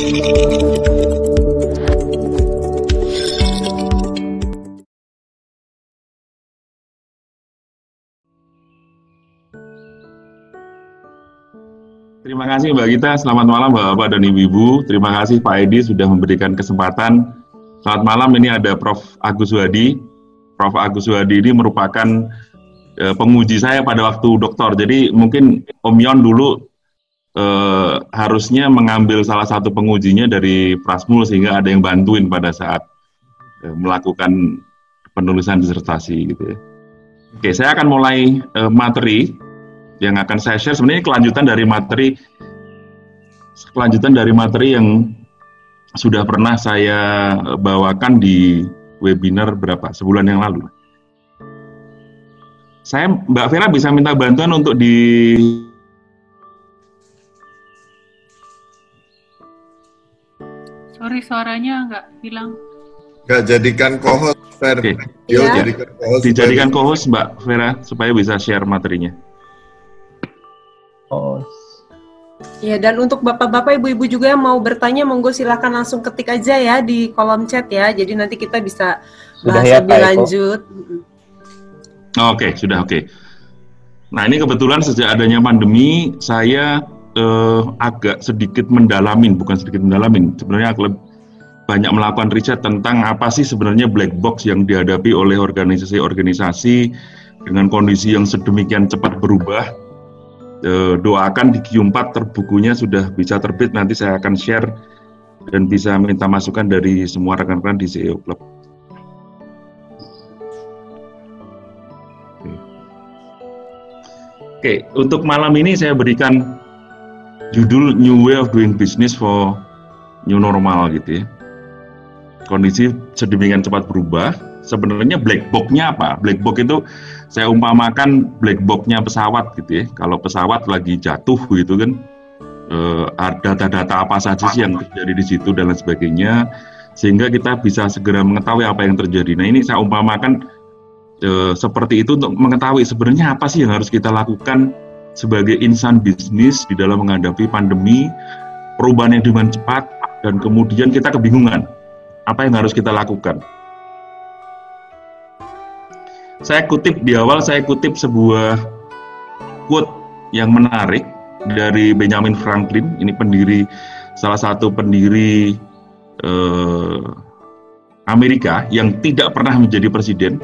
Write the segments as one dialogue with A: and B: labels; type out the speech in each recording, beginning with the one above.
A: Terima kasih Mbak Gita, selamat malam Bapak dan Ibu-Ibu. Terima kasih Pak Edi sudah memberikan kesempatan. Selamat malam, ini ada Prof. Agus Wadi. Prof. Agus Wadi ini merupakan penguji saya pada waktu doktor. Jadi mungkin Om Yon dulu harusnya mengambil salah satu pengujinya dari Prasmul sehingga ada yang bantuin pada saat melakukan penulisan disertasi gitu ya. Oke, saya akan mulai materi yang akan saya share. Sebenarnya kelanjutan dari materi yang sudah pernah saya bawakan di webinar sebulan yang lalu. Mbak Vera bisa minta bantuan untuk
B: Sorry, suaranya nggak hilang.
C: Nggak jadikan co-host, Fer.
A: Okay.
C: Ya.
A: Dijadikan co-host Mbak Vera supaya bisa share materinya.
D: Ya, dan untuk bapak-bapak, ibu-ibu juga yang mau bertanya, monggo silakan langsung ketik aja ya di kolom chat ya. Jadi nanti kita bisa bahas lebih lanjut.
A: Oke, sudah oke. Nah, ini kebetulan sejak adanya pandemi, saya agak sedikit mendalamin, sebenarnya aku banyak melakukan riset tentang apa sih sebenarnya black box yang dihadapi oleh organisasi-organisasi dengan kondisi yang sedemikian cepat berubah. Doakan di Q4 bukunya sudah bisa terbit, nanti saya akan share dan bisa minta masukan dari semua rekan-rekan di CEO Club. Oke, untuk malam ini saya berikan judul New Way of Doing Business for New Normal gitu ya. Kondisi sedemikian cepat berubah, sebenarnya black box-nya apa? Black box itu saya umpamakan black box-nya pesawat gitu ya. Kalau pesawat lagi jatuh gitu kan, ada data-data apa saja sih yang terjadi di situ dan lain sebagainya, sehingga kita bisa segera mengetahui apa yang terjadi. Nah, ini saya umpamakan seperti itu untuk mengetahui sebenarnya apa sih yang harus kita lakukan sebagai insan bisnis di dalam menghadapi pandemi, perubahan yang dengan cepat, dan kemudian kita kebingungan apa yang harus kita lakukan. Saya kutip sebuah quote yang menarik dari Benjamin Franklin. Ini salah satu pendiri Amerika yang tidak pernah menjadi presiden,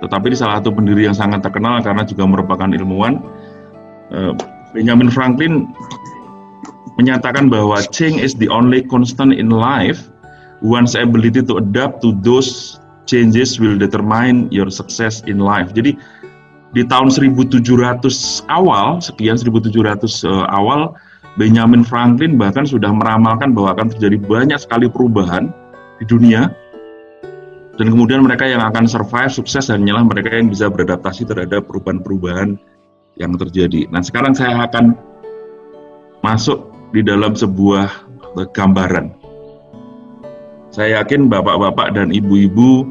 A: tetapi salah satu pendiri yang sangat terkenal karena juga merupakan ilmuwan. Benjamin Franklin menyatakan bahwa change is the only constant in life. One's ability to adapt to those changes will determine your success in life. Jadi di tahun 1700 awal, Benjamin Franklin bahkan sudah meramalkan bahwa akan terjadi banyak sekali perubahan di dunia, dan kemudian mereka yang akan survive, sukses, hanyalah mereka yang bisa beradaptasi terhadap perubahan-perubahan yang terjadi. Nah, sekarang saya akan masuk di dalam sebuah gambaran. Saya yakin bapak-bapak dan ibu-ibu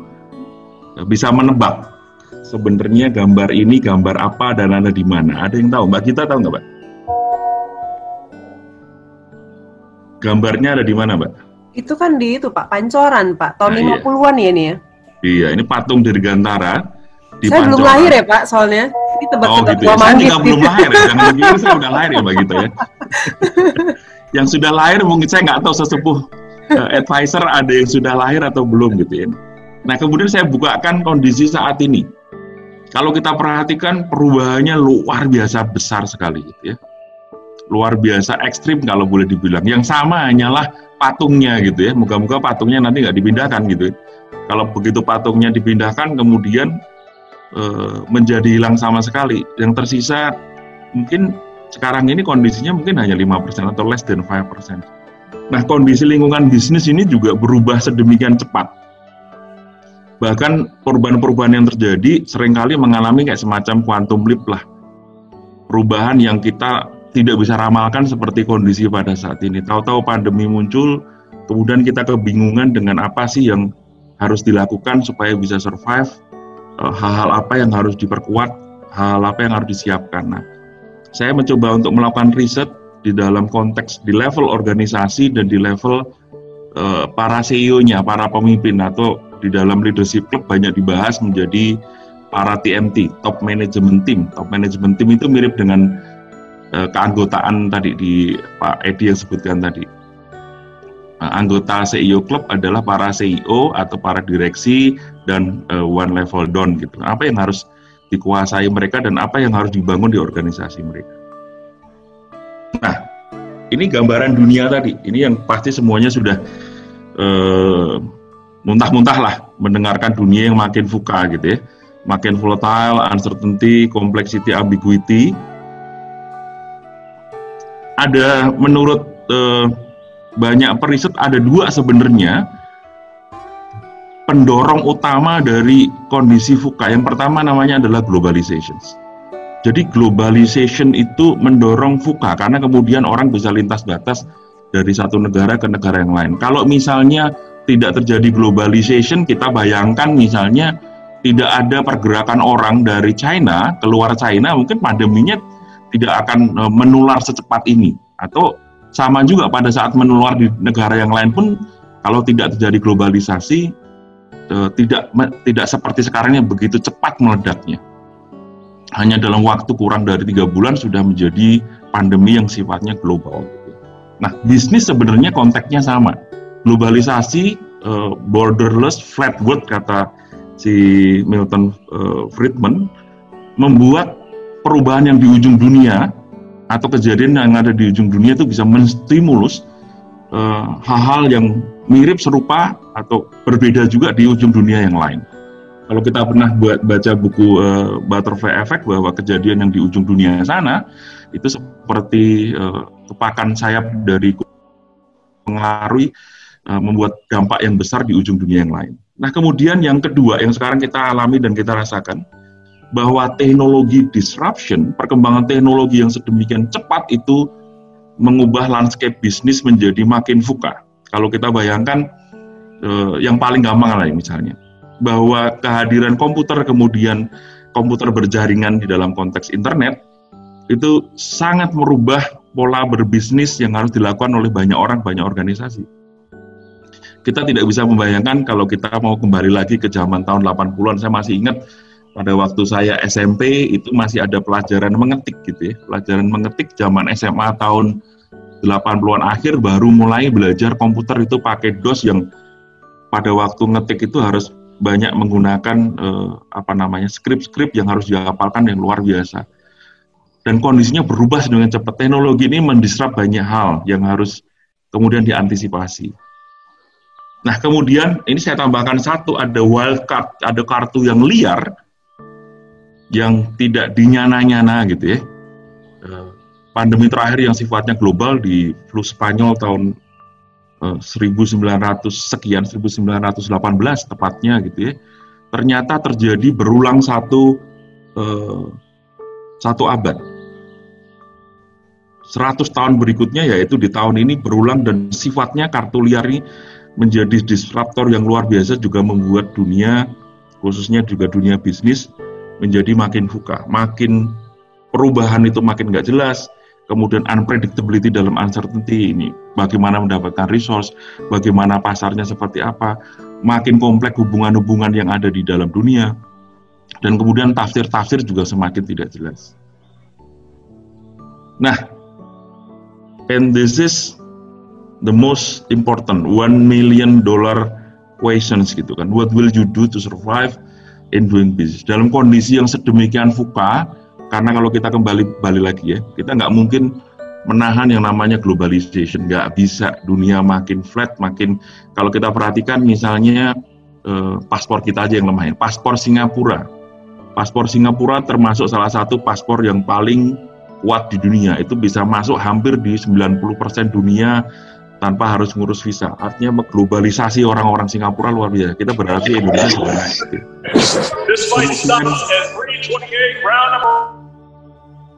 A: bisa menebak sebenarnya gambar ini gambar apa dan ada di mana. Ada yang tahu? Mbak Gita tahu nggak, Mbak? Gambarnya ada di mana, Mbak?
D: Itu kan di itu Pak, Pancoran Pak, tahun 50-an ya ini ya?
A: Iya, ini patung Dirgantara di
D: Saya
A: Pancoran.
D: belum lahir ya Pak, soalnya. Ini tebak-tebak
A: gitu ya. Saya juga belum lahir ya, jangan dikira saya udah lahir ya Mbak Gita ya. Yang sudah lahir mungkin saya nggak tahu, sesepuh advisor ada yang sudah lahir atau belum gitu ya. Nah, kemudian saya bukakan kondisi saat ini. Kalau kita perhatikan perubahannya luar biasa besar sekali gitu ya. Luar biasa ekstrim kalau boleh dibilang. Yang sama hanyalah patungnya gitu ya. Moga-moga patungnya nanti nggak dipindahkan gitu ya. Kalau begitu patungnya dipindahkan kemudian menjadi hilang sama sekali. Yang tersisa mungkin sekarang ini kondisinya mungkin hanya 5% atau less than 5%. Nah, kondisi lingkungan bisnis ini juga berubah sedemikian cepat. Bahkan perubahan-perubahan yang terjadi seringkali mengalami kayak semacam quantum leap lah. Perubahan yang kita tidak bisa ramalkan seperti kondisi pada saat ini. Tahu-tahu pandemi muncul, kemudian kita kebingungan dengan apa sih yang harus dilakukan supaya bisa survive, hal-hal apa yang harus diperkuat, hal-hal apa yang harus disiapkan. Nah, saya mencoba untuk melakukan riset di dalam konteks di level organisasi dan di level para CEO-nya, para pemimpin, atau di dalam leadership club banyak dibahas menjadi para TMT, top management team. Top management team itu mirip dengan keanggotaan tadi di Pak Edi yang sebutkan tadi. Anggota CEO club adalah para CEO atau para direksi dan one level down gitu. Apa yang harus dikuasai mereka dan apa yang harus dibangun di organisasi mereka. Nah, ini gambaran dunia tadi. Ini yang pasti semuanya sudah muntah-muntah lah mendengarkan dunia yang makin VUCA gitu ya. Makin volatile, uncertainty, complexity, ambiguity. Ada menurut banyak periset ada dua sebenarnya pendorong utama dari kondisi VUCA. Yang pertama namanya adalah globalization. Jadi globalization itu mendorong VUCA karena kemudian orang bisa lintas batas dari satu negara ke negara yang lain. Kalau misalnya tidak terjadi globalization, kita bayangkan misalnya tidak ada pergerakan orang dari China keluar China, mungkin pandeminya tidak akan menular secepat ini. Atau sama juga pada saat menular di negara yang lain pun kalau tidak terjadi globalisasi tidak seperti sekarang yang begitu cepat meledaknya. Hanya dalam waktu kurang dari 3 bulan sudah menjadi pandemi yang sifatnya global. Nah, bisnis sebenarnya konteksnya sama. Globalisasi, borderless, flat world kata si Milton Friedman, membuat perubahan yang di ujung dunia atau kejadian yang ada di ujung dunia itu bisa menstimulus hal-hal yang mirip, serupa, atau berbeda juga di ujung dunia yang lain. Kalau kita pernah baca buku Butterfly Effect bahwa kejadian yang di ujung dunia sana itu seperti kepakan sayap dari pengaruhi membuat dampak yang besar di ujung dunia yang lain. Nah, kemudian yang kedua yang sekarang kita alami dan kita rasakan bahwa teknologi disruption, perkembangan teknologi yang sedemikian cepat itu mengubah landscape bisnis menjadi makin VUCA. Kalau kita bayangkan yang paling gampang lah misalnya, bahwa kehadiran komputer kemudian komputer berjaringan di dalam konteks internet itu sangat merubah pola berbisnis yang harus dilakukan oleh banyak orang, banyak organisasi. Kita tidak bisa membayangkan kalau kita mau kembali lagi ke zaman tahun 80-an, saya masih ingat pada waktu saya SMP itu masih ada pelajaran mengetik gitu ya. Pelajaran mengetik zaman SMA tahun 80-an akhir baru mulai belajar komputer itu pakai DOS yang pada waktu ngetik itu harus banyak menggunakan skrip-skrip yang harus dihafalkan yang luar biasa. Dan kondisinya berubah dengan cepat. Teknologi ini mendisrupt banyak hal yang harus kemudian diantisipasi. Nah, kemudian ini saya tambahkan satu, ada wild card, ada kartu yang liar yang tidak dinyana-nyana gitu ya. Pandemi terakhir yang sifatnya global di flu Spanyol tahun 1918 tepatnya gitu ya. Ternyata terjadi berulang satu abad. 100 tahun berikutnya yaitu di tahun ini berulang dan sifatnya kartu liar ini menjadi disruptor yang luar biasa juga membuat dunia, khususnya juga dunia bisnis menjadi makin VUCA, makin perubahan itu makin nggak jelas, kemudian unpredictability dalam uncertainty ini, bagaimana mendapatkan resource, bagaimana pasarnya seperti apa, makin kompleks hubungan-hubungan yang ada di dalam dunia, dan kemudian tafsir-tafsir juga semakin tidak jelas. Nah, and this is the most important $1 million questions gitu kan. What will you do to survive in doing business? Dalam kondisi yang sedemikian VUCA, karena kalau kita kembali lagi ya, kita nggak mungkin menahan yang namanya globalization, nggak bisa. Dunia makin flat, makin kalau kita perhatikan misalnya paspor kita aja yang lemah ya. Paspor Singapura termasuk salah satu paspor yang paling kuat di dunia, itu bisa masuk hampir di 90% dunia tanpa harus ngurus visa. Artinya globalisasi orang-orang Singapura luar biasa. Kita berharap sih Indonesia juga naik.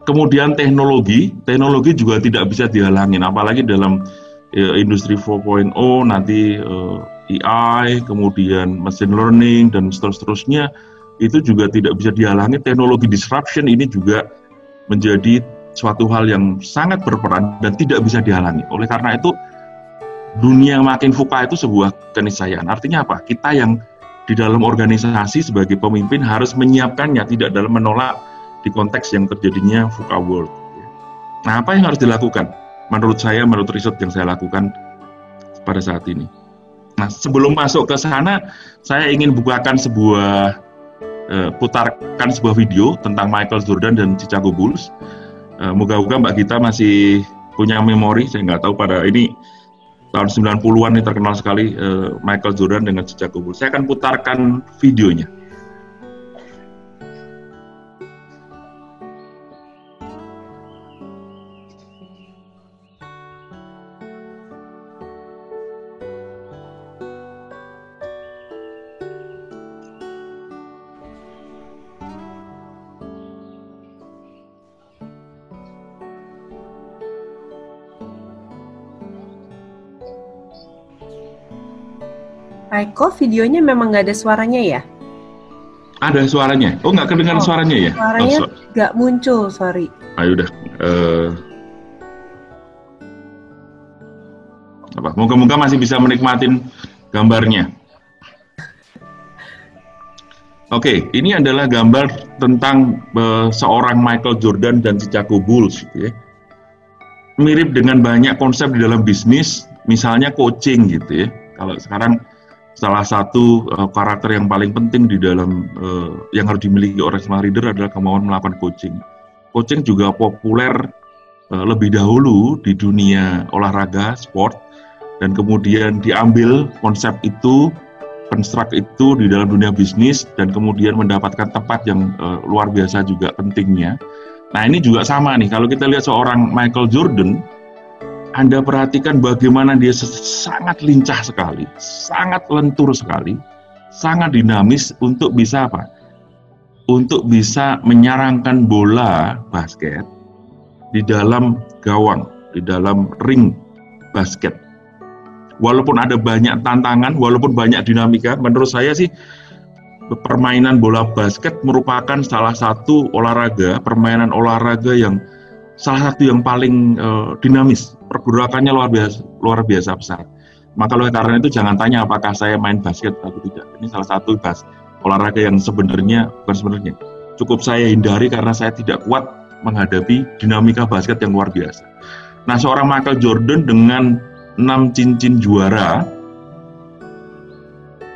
A: Kemudian teknologi juga tidak bisa dihalangin, apalagi dalam industri 4.0 nanti AI, kemudian machine learning dan seterusnya itu juga tidak bisa dihalangi. Teknologi disruption ini juga menjadi suatu hal yang sangat berperan dan tidak bisa dihalangi. Oleh karena itu, dunia makin VUCA itu sebuah keniscayaan. Artinya apa? Kita yang di dalam organisasi sebagai pemimpin harus menyiapkannya, tidak dalam menolak di konteks yang terjadinya VUCA world. Nah, apa yang harus dilakukan? Menurut saya, menurut riset yang saya lakukan pada saat ini. Nah, sebelum masuk ke sana, saya ingin putarkan sebuah video tentang Michael Jordan dan Chicago Bulls. Moga-moga Mbak Gita masih punya memori, saya nggak tahu pada ini tahun 90-an ini terkenal sekali Michael Jordan dengan Chicago Bulls. Saya akan putarkan videonya.
D: Raiko, videonya memang nggak ada suaranya ya?
A: Ada suaranya. Oh, nggak kedengaran suaranya ya?
D: Suaranya nggak muncul, sorry.
A: Ayo udah. Moga-moga masih bisa menikmatin gambarnya. Oke, ini adalah gambar tentang seorang Michael Jordan dan Chicago Bulls. Gitu ya. Mirip dengan banyak konsep di dalam bisnis, misalnya coaching gitu ya. Kalau sekarang salah satu karakter yang paling penting di dalam yang harus dimiliki oleh smart leader adalah kemauan melakukan coaching. Coaching juga populer lebih dahulu di dunia olahraga, sport, dan kemudian diambil konsep itu, construct itu di dalam dunia bisnis, dan kemudian mendapatkan tempat yang luar biasa juga pentingnya. Nah, ini juga sama nih, kalau kita lihat seorang Michael Jordan, Anda perhatikan bagaimana dia sangat lincah sekali, sangat lentur sekali, sangat dinamis untuk bisa apa? Untuk bisa menyarangkan bola basket di dalam gawang, di dalam ring basket. Walaupun ada banyak tantangan, walaupun banyak dinamika, menurut saya sih permainan bola basket merupakan salah satu permainan olahraga yang salah satu yang paling dinamis, pergerakannya luar biasa besar. Maka oleh karena itu jangan tanya apakah saya main basket atau tidak. Ini salah satu olahraga yang bukan cukup saya hindari karena saya tidak kuat menghadapi dinamika basket yang luar biasa. Nah, seorang Michael Jordan dengan 6 cincin juara,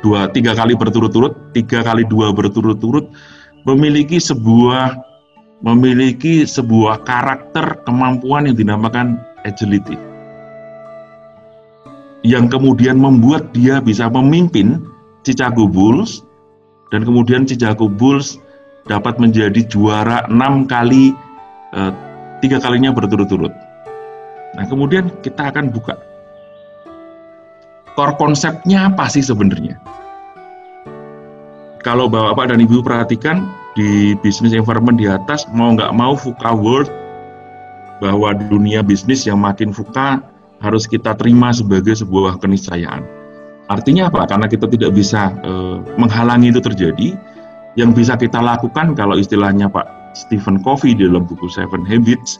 A: 3 kali berturut-turut, 3 kali 2 berturut-turut, memiliki sebuah karakter kemampuan yang dinamakan agility, yang kemudian membuat dia bisa memimpin Chicago Bulls, dan kemudian Chicago Bulls dapat menjadi juara 6 kali, 3 kalinya berturut-turut. Nah, kemudian kita akan buka core konsepnya apa sih sebenarnya. Kalau Bapak dan Ibu perhatikan di business environment di atas, mau nggak mau VUCA world, bahwa dunia bisnis yang makin VUCA harus kita terima sebagai sebuah keniscayaan. Artinya apa? Karena kita tidak bisa menghalangi itu terjadi. Yang bisa kita lakukan, kalau istilahnya Pak Stephen Covey di dalam buku Seven Habits,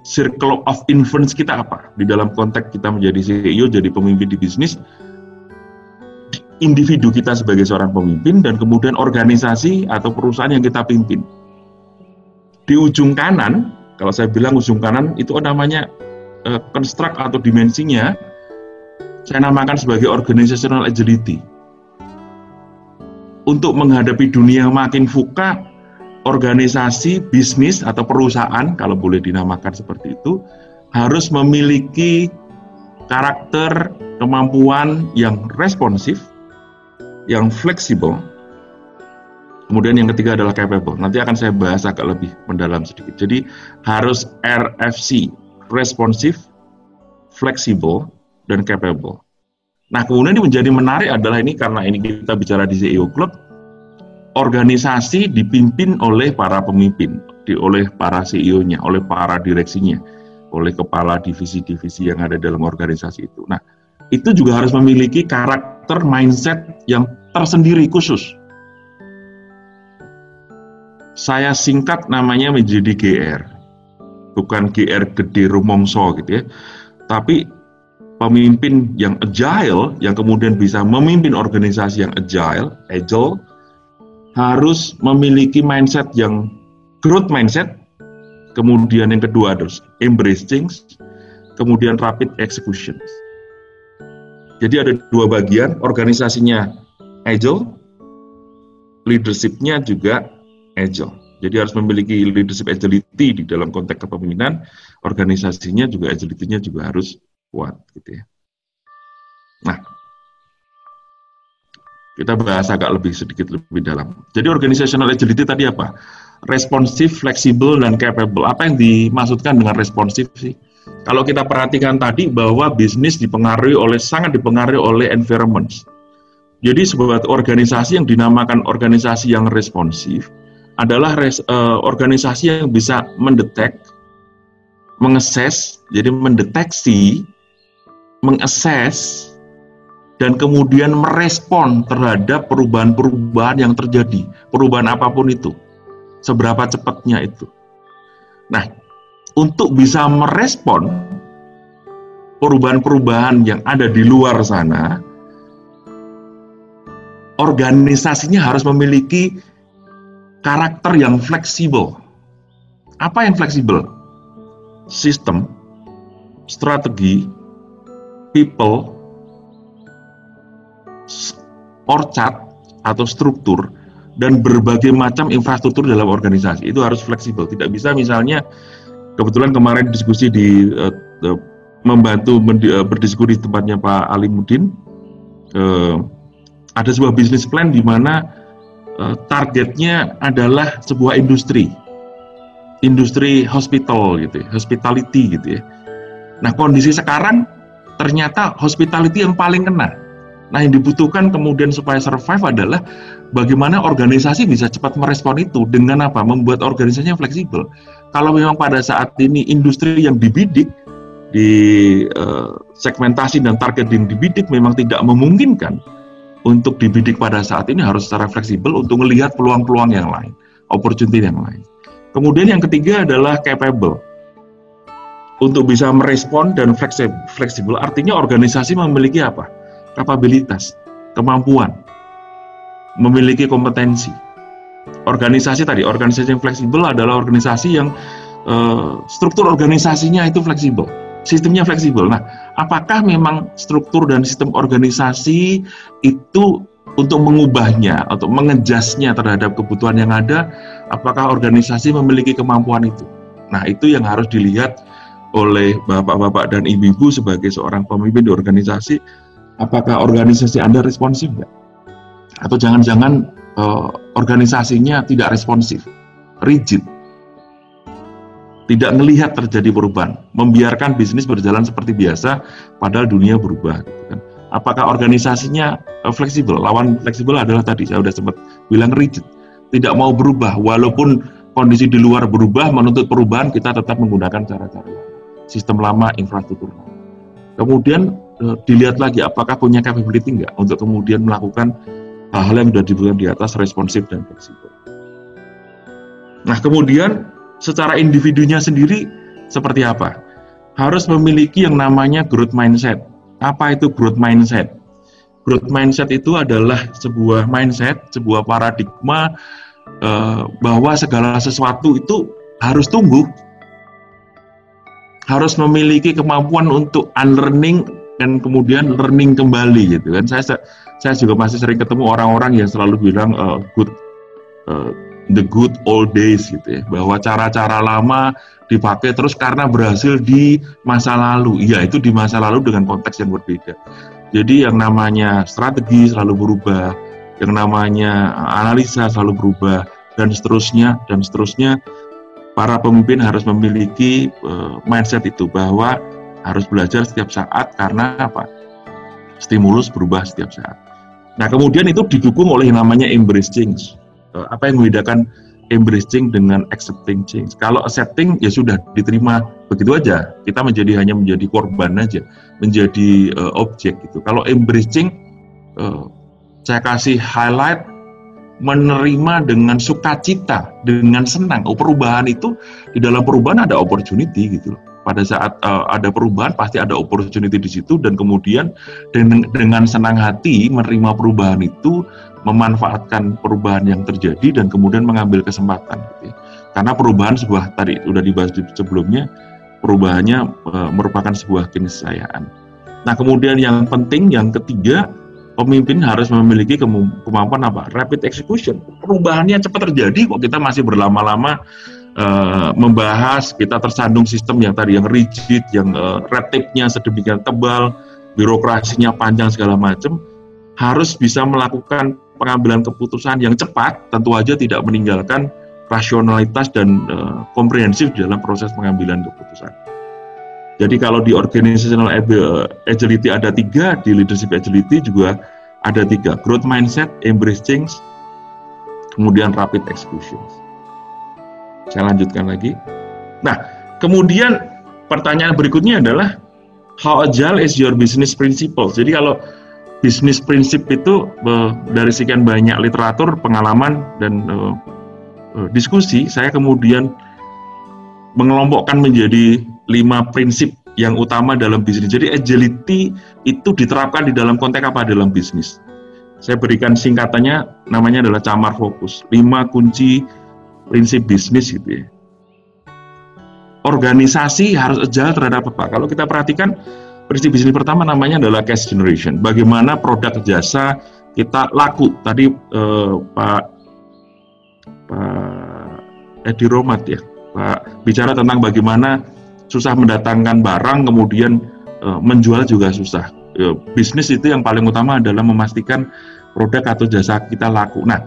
A: circle of influence kita apa? Di dalam konteks kita menjadi CEO, jadi pemimpin di bisnis, individu kita sebagai seorang pemimpin, dan kemudian organisasi atau perusahaan yang kita pimpin. Di ujung kanan, kalau saya bilang ujung kanan, itu namanya construct atau dimensinya, saya namakan sebagai organizational agility. Untuk menghadapi dunia makin VUCA, organisasi, bisnis, atau perusahaan, kalau boleh dinamakan seperti itu, harus memiliki karakter, kemampuan yang responsif, yang fleksibel. Kemudian yang ketiga adalah capable. Nanti akan saya bahas agak lebih mendalam sedikit. Jadi harus RFC, responsif, fleksibel, dan capable. Nah, kemudian ini menjadi menarik adalah ini, karena ini kita bicara di CEO Club, organisasi dipimpin oleh para pemimpin, oleh para CEO-nya, oleh para direksinya, oleh kepala divisi-divisi yang ada dalam organisasi itu. Nah, itu juga harus memiliki karakter mindset yang tersendiri khusus. Saya singkat namanya menjadi GR. bukan GR gede rumongso gitu ya, tapi pemimpin yang agile, yang kemudian bisa memimpin organisasi yang agile, harus memiliki mindset yang growth mindset. Kemudian yang kedua harus embrace change, kemudian rapid execution. Jadi ada dua bagian, organisasinya agile, leadership-nya juga agile. Jadi harus memiliki leadership agility di dalam konteks kepemimpinan, organisasinya juga agility-nya juga harus kuat gitu ya. Nah, kita bahas agak sedikit lebih dalam. Jadi organizational agility tadi apa? Responsif, fleksibel, dan capable. Apa yang dimaksudkan dengan responsif sih? Kalau kita perhatikan tadi bahwa bisnis sangat dipengaruhi oleh environment. Jadi sebuah organisasi yang dinamakan organisasi yang responsif adalah organisasi yang bisa mendeteksi, mengakses, dan kemudian merespon terhadap perubahan-perubahan yang terjadi, perubahan apapun itu, seberapa cepatnya itu. Nah, untuk bisa merespon perubahan-perubahan yang ada di luar sana, organisasinya harus memiliki karakter yang fleksibel. Apa yang fleksibel? Sistem, strategi, people, orchard atau struktur, dan berbagai macam infrastruktur dalam organisasi. Itu harus fleksibel. Tidak bisa misalnya, kebetulan kemarin diskusi berdiskusi di tempatnya Pak Alimuddin, ada sebuah bisnis plan di mana targetnya adalah sebuah industri hospital gitu ya, hospitality gitu ya. Nah, kondisi sekarang ternyata hospitality yang paling kena. Nah, yang dibutuhkan kemudian supaya survive adalah bagaimana organisasi bisa cepat merespon itu dengan apa? Membuat organisasinya fleksibel. Kalau memang pada saat ini industri yang dibidik, di segmentasi dan target yang dibidik memang tidak memungkinkan untuk dibidik pada saat ini, harus secara fleksibel untuk melihat peluang-peluang yang lain, opportunity yang lain. Kemudian yang ketiga adalah capable. Untuk bisa merespon dan fleksibel, artinya organisasi memiliki apa? Kapabilitas, kemampuan, memiliki kompetensi. Organisasi yang fleksibel adalah organisasi yang struktur organisasinya itu fleksibel, sistemnya fleksibel. Nah, apakah memang struktur dan sistem organisasi itu untuk mengubahnya atau mengejasnya terhadap kebutuhan yang ada, apakah organisasi memiliki kemampuan itu? Nah, itu yang harus dilihat oleh bapak-bapak dan ibu-ibu sebagai seorang pemimpin di organisasi. Apakah organisasi Anda responsif nggak? Atau jangan-jangan organisasinya tidak responsif, rigid, tidak melihat terjadi perubahan, membiarkan bisnis berjalan seperti biasa, padahal dunia berubah. Gitu kan. Apakah organisasinya fleksibel? Lawan fleksibel adalah tadi saya sudah sempat bilang rigid, tidak mau berubah, walaupun kondisi di luar berubah, menuntut perubahan, kita tetap menggunakan cara-cara lama, sistem lama, infrastruktur lama. Kemudian dilihat lagi apakah punya capability enggak untuk kemudian melakukan hal-hal yang sudah dibutuhkan di atas, responsif dan fleksibel. Nah, kemudian secara individunya sendiri seperti apa? Harus memiliki yang namanya growth mindset. Apa itu growth mindset? Growth mindset itu adalah sebuah mindset, sebuah paradigma bahwa segala sesuatu itu harus tumbuh, harus memiliki kemampuan untuk unlearning dan kemudian learning kembali gitu kan. Saya juga masih sering ketemu orang-orang yang selalu bilang the good old days gitu ya, bahwa cara-cara lama dipakai terus karena berhasil di masa lalu. Iya, itu di masa lalu dengan konteks yang berbeda. Jadi yang namanya strategi selalu berubah, yang namanya analisa selalu berubah, dan seterusnya. Para pemimpin harus memiliki mindset itu, bahwa harus belajar setiap saat karena apa? Stimulus berubah setiap saat. Nah, kemudian itu didukung oleh yang namanya embrace change. Apa yang membedakan embrace change dengan accepting change? Kalau accepting ya sudah diterima begitu aja, kita hanya menjadi korban aja, menjadi objek gitu. Kalau embrace change, saya kasih highlight menerima dengan sukacita, dengan senang. Perubahan itu, di dalam perubahan ada opportunity gitu loh. Pada saat ada perubahan pasti ada opportunity di situ, dan kemudian dengan senang hati menerima perubahan itu, memanfaatkan perubahan yang terjadi dan kemudian mengambil kesempatan gitu ya. Karena perubahan tadi sudah dibahas sebelumnya, perubahannya merupakan sebuah keniscayaan. Nah, kemudian yang penting yang ketiga, pemimpin harus memiliki kemampuan apa? Rapid execution. Perubahannya cepat terjadi kok kita masih berlama-lama membahas, kita tersandung sistem yang tadi yang rigid, yang red tape-nya sedemikian tebal, birokrasinya panjang segala macam. Harus bisa melakukan pengambilan keputusan yang cepat, tentu aja tidak meninggalkan rasionalitas dan komprehensif dalam proses pengambilan keputusan. Jadi kalau di organizational agility ada 3, di leadership agility juga ada 3. Growth mindset, embrace change, kemudian rapid execution. Saya lanjutkan lagi. Nah, kemudian pertanyaan berikutnya adalah how agile is your business principles? Jadi kalau business principle itu dari sekian banyak literatur, pengalaman, dan diskusi, saya kemudian mengelompokkan menjadi 5 prinsip yang utama dalam bisnis. Jadi agility itu diterapkan di dalam konteks apa dalam bisnis? Saya berikan singkatannya, namanya adalah CAMAR Focus. 5 kunci prinsip bisnis gitu ya. Organisasi harus agile terhadap apa? Kalau kita perhatikan, prinsip bisnis pertama namanya adalah cash generation. Bagaimana produk jasa kita laku. Tadi Pak Edi Romat ya, Pak bicara tentang bagaimana susah mendatangkan barang, kemudian menjual juga susah. Bisnis itu yang paling utama adalah memastikan produk atau jasa kita laku. Nah,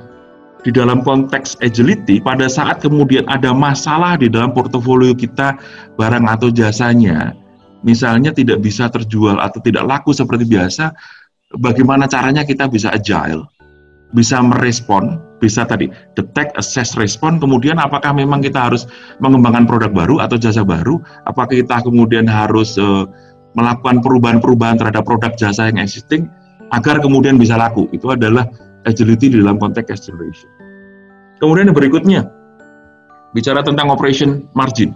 A: di dalam konteks agility, pada saat kemudian ada masalah di dalam portofolio kita, barang atau jasanya, misalnya tidak bisa terjual atau tidak laku seperti biasa, bagaimana caranya kita bisa agile, bisa merespon, bisa tadi detect, assess, respon, kemudian apakah memang kita harus mengembangkan produk baru atau jasa baru, apakah kita kemudian harus melakukan perubahan-perubahan terhadap produk jasa yang existing agar kemudian bisa laku. Itu adalah agility di dalam konteks cash generation. Kemudian yang berikutnya, bicara tentang operation margin.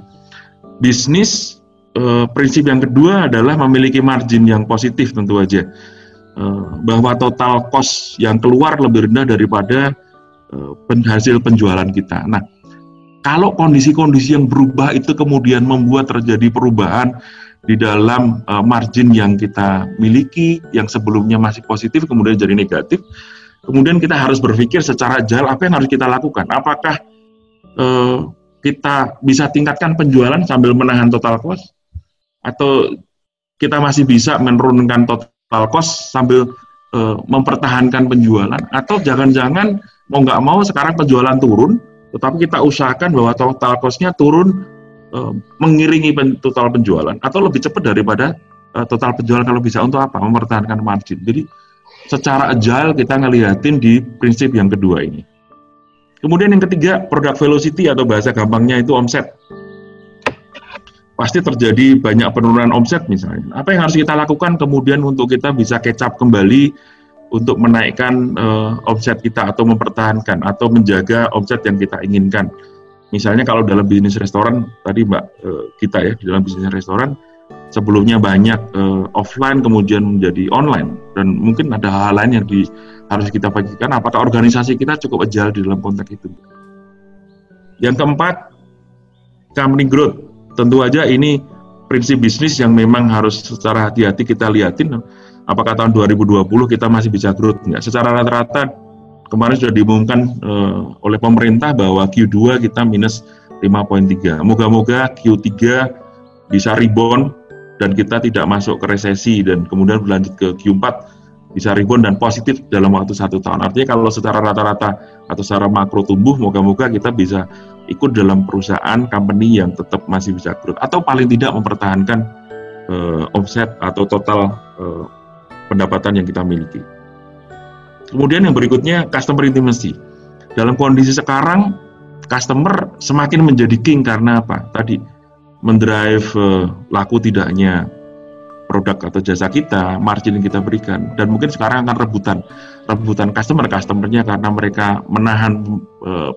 A: Bisnis, prinsip yang kedua adalah memiliki margin yang positif tentu aja. Bahwa total cost yang keluar lebih rendah daripada hasil penjualan kita. Nah, kalau kondisi-kondisi yang berubah itu kemudian membuat terjadi perubahan di dalam margin yang kita miliki, yang sebelumnya masih positif kemudian jadi negatif, kemudian kita harus berpikir secara agile apa yang harus kita lakukan. Apakah kita bisa tingkatkan penjualan sambil menahan total cost, atau kita masih bisa menurunkan total cost sambil mempertahankan penjualan, atau jangan-jangan mau nggak mau sekarang penjualan turun, tetapi kita usahakan bahwa total cost-nya turun mengiringi total penjualan, atau lebih cepat daripada total penjualan kalau bisa. Untuk apa? Mempertahankan margin. Jadi secara agile kita ngelihatin di prinsip yang kedua ini. Kemudian yang ketiga, product velocity atau bahasa gampangnya itu omset. Pasti terjadi banyak penurunan omset misalnya. Apa yang harus kita lakukan kemudian untuk kita bisa catch up kembali untuk menaikkan omset kita atau mempertahankan atau menjaga omset yang kita inginkan. Misalnya kalau dalam bisnis restoran, tadi Mbak kita ya, di dalam bisnis restoran, sebelumnya banyak offline kemudian menjadi online, dan mungkin ada hal lain yang harus kita bagikan. Apakah organisasi kita cukup agile di dalam konteks itu? Yang keempat, company growth. Tentu aja ini prinsip bisnis yang memang harus secara hati-hati kita lihatin. Apakah tahun 2020 kita masih bisa growth? Enggak. Secara rata-rata kemarin sudah diumumkan oleh pemerintah bahwa Q2 kita minus 5,3. Moga-moga Q3 bisa rebound dan kita tidak masuk ke resesi, dan kemudian berlanjut ke Q4 bisa rebound dan positif dalam waktu 1 tahun. Artinya kalau secara rata-rata atau secara makro tumbuh, moga-moga kita bisa ikut dalam perusahaan company yang tetap masih bisa growth, atau paling tidak mempertahankan omset atau total pendapatan yang kita miliki. Kemudian yang berikutnya, customer intimacy. Dalam kondisi sekarang, customer semakin menjadi king karena apa? Tadi mendrive laku tidaknya produk atau jasa kita, margin yang kita berikan, dan mungkin sekarang akan rebutan customernya karena mereka menahan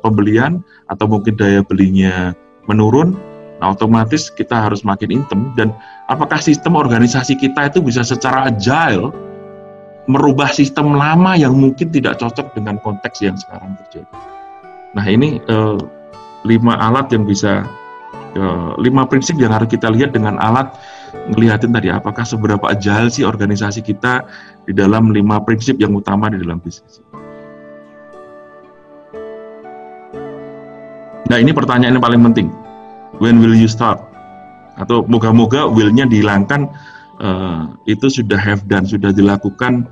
A: pembelian atau mungkin daya belinya menurun. Nah, otomatis kita harus makin intem. Dan apakah sistem organisasi kita itu bisa secara agile merubah sistem lama yang mungkin tidak cocok dengan konteks yang sekarang terjadi. Nah, ini 5 alat yang bisa 5 prinsip yang harus kita lihat dengan alat ngelihatin tadi apakah seberapa agile sih organisasi kita di dalam 5 prinsip yang utama di dalam bisnis. Nah, ini pertanyaan yang paling penting. When will you start? Atau moga-moga will-nya dihilangkan, itu sudah have done, sudah dilakukan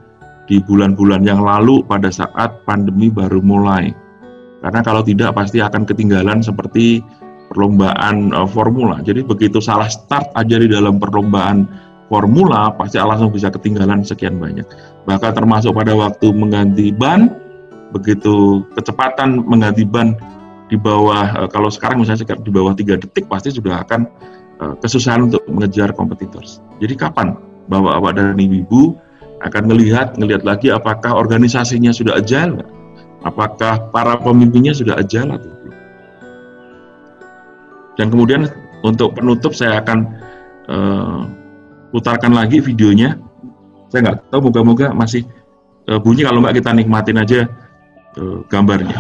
A: di bulan-bulan yang lalu pada saat pandemi baru mulai. Karena kalau tidak pasti akan ketinggalan seperti perlombaan formula. Jadi begitu salah start aja di dalam perlombaan formula, pasti langsung bisa ketinggalan sekian banyak. Bahkan termasuk pada waktu mengganti ban, begitu kecepatan mengganti ban di bawah, kalau sekarang misalnya di bawah 3 detik, pasti sudah akan kesusahan untuk mengejar kompetitors. Jadi kapan Bapak-bapak dan Ibu akan ngelihat lagi apakah organisasinya sudah agile, apakah para pemimpinnya sudah agile atau belum. Dan kemudian untuk penutup saya akan putarkan lagi videonya. Saya nggak tahu, moga-moga masih bunyi, kalau nggak kita nikmatin aja gambarnya.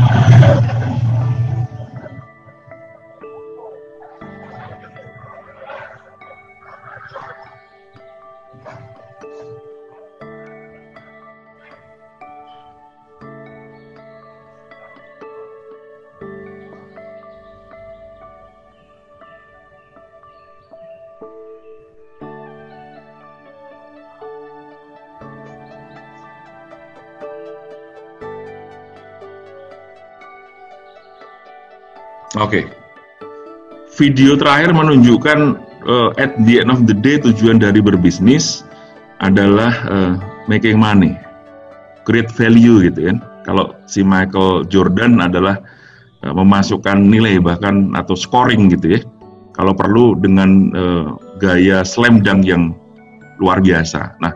A: Oke. Video terakhir menunjukkan at the end of the day tujuan dari berbisnis adalah making money, create value gitu kan. Kalau si Michael Jordan adalah memasukkan nilai bahkan atau scoring gitu ya. Kalau perlu dengan gaya slam dunk yang luar biasa. Nah,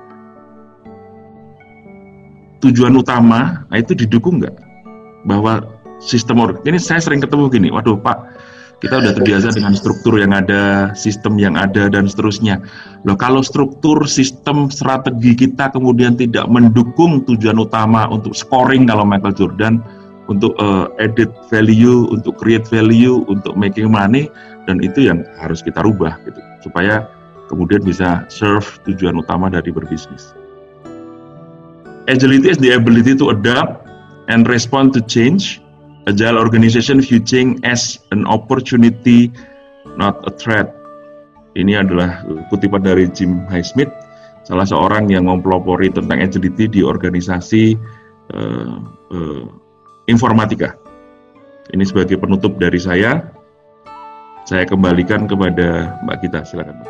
A: tujuan utama itu didukung nggak? Bahwa sistem ini saya sering ketemu gini, waduh Pak, kita udah terbiasa dengan struktur yang ada, sistem yang ada dan seterusnya. Loh, kalau struktur, sistem, strategi kita kemudian tidak mendukung tujuan utama untuk scoring kalau Michael Jordan, untuk edit value, untuk create value, untuk making money, dan itu yang harus kita rubah gitu, supaya kemudian bisa serve tujuan utama dari berbisnis. Agility is the ability to adapt and respond to change. Agile organization view change as an opportunity, not a threat. Ini adalah kutipan dari Jim Highsmith, salah seorang yang mempelopori tentang agility di organisasi informatika. Ini sebagai penutup dari saya kembalikan kepada Mbak Gita, silakan.